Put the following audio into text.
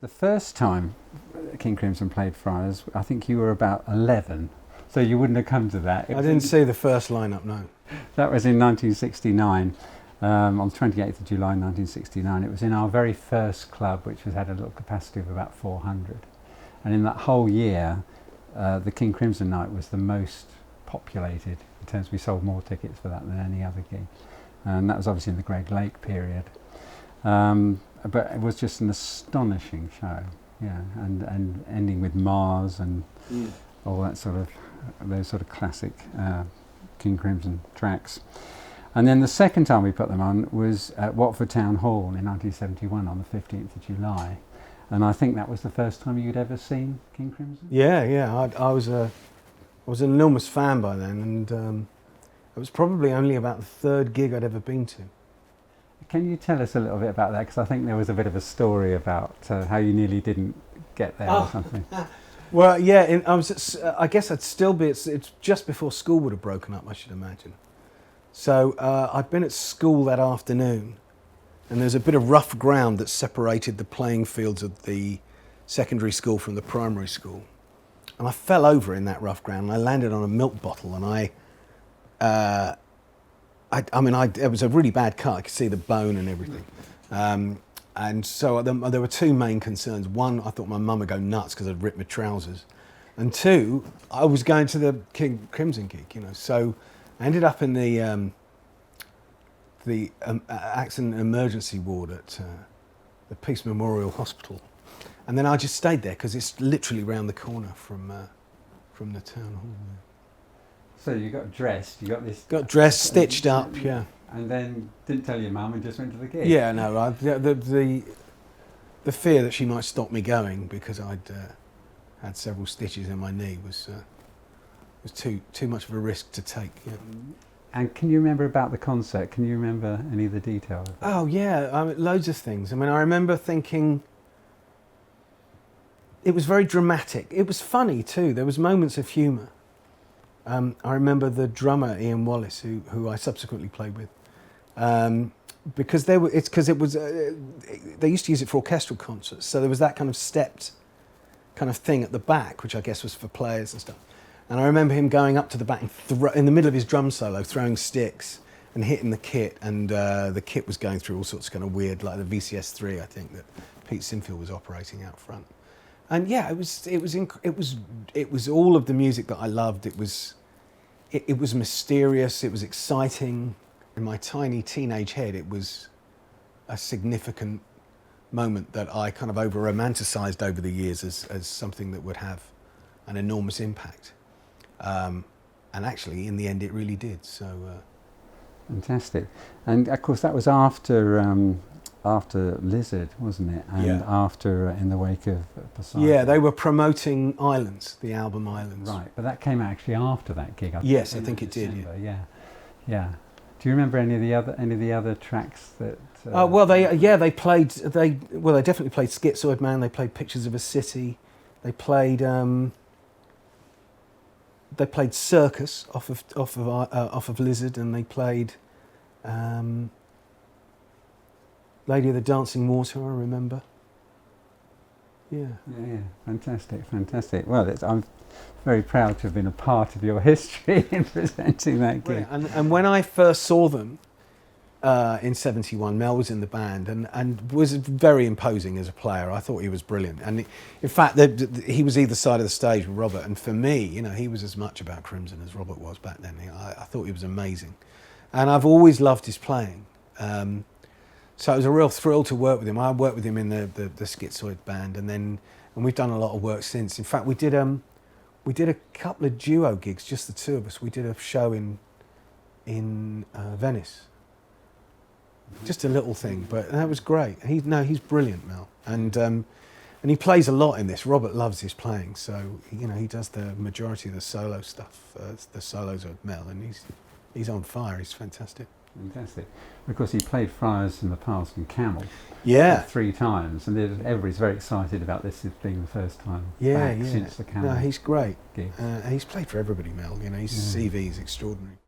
The first time King Crimson played Friars, I think you were about 11, so you wouldn't have come to that. I didn't see the first lineup, no. That was in 1969, on the 28th of July 1969. It was in our very first club, which had a little capacity of about 400. And in that whole year, the King Crimson night was the most populated. In terms, we sold more tickets for that than any other gig. And that was obviously in the Greg Lake period. But it was just an astonishing show, yeah, and ending with Mars and all that sort of, those sort of classic King Crimson tracks. And then the second time we put them on was at Watford Town Hall in 1971 on the 15th of July. And I think that was the first time you'd ever seen King Crimson? Yeah, I was an enormous fan by then, and it was probably only about the third gig I'd ever been to. Can you tell us a little bit about that? Because I think there was a bit of a story about how you nearly didn't get there or something. Well, yeah, I guess I'd still be, it's just before school would have broken up, I should imagine. So I'd been at school that afternoon, and there's a bit of rough ground that separated the playing fields of the secondary school from the primary school. And I fell over in that rough ground, and I landed on a milk bottle, and it was a really bad cut. I could see the bone and everything. And so there were two main concerns. One, I thought my mum would go nuts because I'd ripped my trousers. And two, I was going to the King Crimson gig, you know. So I ended up in the accident emergency ward at the Peace Memorial Hospital. And then I just stayed there because it's literally round the corner from the town hall. So you got dressed, you got this... Got dressed, stitched up, yeah. And then didn't tell your mum and just went to the gig? Yeah, no, the fear that she might stop me going because I'd had several stitches in my knee was too much of a risk to take, yeah. And can you remember about the concert? Can you remember any of the details? Oh, yeah, loads of things. I mean, I remember thinking... It was very dramatic. It was funny, too. There was moments of humour. I remember the drummer Ian Wallace, who I subsequently played with, because they used to use it for orchestral concerts, so there was that kind of stepped kind of thing at the back, which I guess was for players and stuff. And I remember him going up to the back and in the middle of his drum solo, throwing sticks and hitting the kit, and the kit was going through all sorts of kind of weird, like the VCS3, I think, that Pete Sinfield was operating out front. And yeah, it was all of the music that I loved. It was mysterious. It was exciting. In my tiny teenage head, it was a significant moment that I kind of over-romanticised over the years as something that would have an enormous impact. And actually, in the end, it really did. So fantastic. And of course, that was after Lizard, wasn't it? And yeah. After In the Wake of Poseidon. Yeah, they were promoting Islands, the album Islands. Right, but that came out actually after that gig. Yes, I think it did. Yeah. Do you remember any of the other tracks that? They definitely played Schizoid Man. They played Pictures of a City. They played Circus off of Lizard, and they played. Lady of the Dancing Water, I remember. Yeah. Yeah, fantastic. Well, I'm very proud to have been a part of your history in presenting that gig. And when I first saw them in '71, Mel was in the band and was very imposing as a player. I thought he was brilliant. And in fact, he was either side of the stage with Robert. And for me, you know, he was as much about Crimson as Robert was back then. I thought he was amazing. And I've always loved his playing. So it was a real thrill to work with him. I worked with him in the Schizoid band, and we've done a lot of work since. In fact, we did a couple of duo gigs, just the two of us. We did a show in Venice, just a little thing, but that was great. He's brilliant, Mel, and he plays a lot in this. Robert loves his playing, so you know he does the majority of the solo stuff, the solos of Mel, and he's on fire. He's fantastic. Fantastic. Of course, he played Friars in the past in Camel. Yeah. 3 times, and everybody's very excited about this being the first time back since the Camel. No, he's great. Gig. He's played for everybody, Mel. You know, his CV is extraordinary.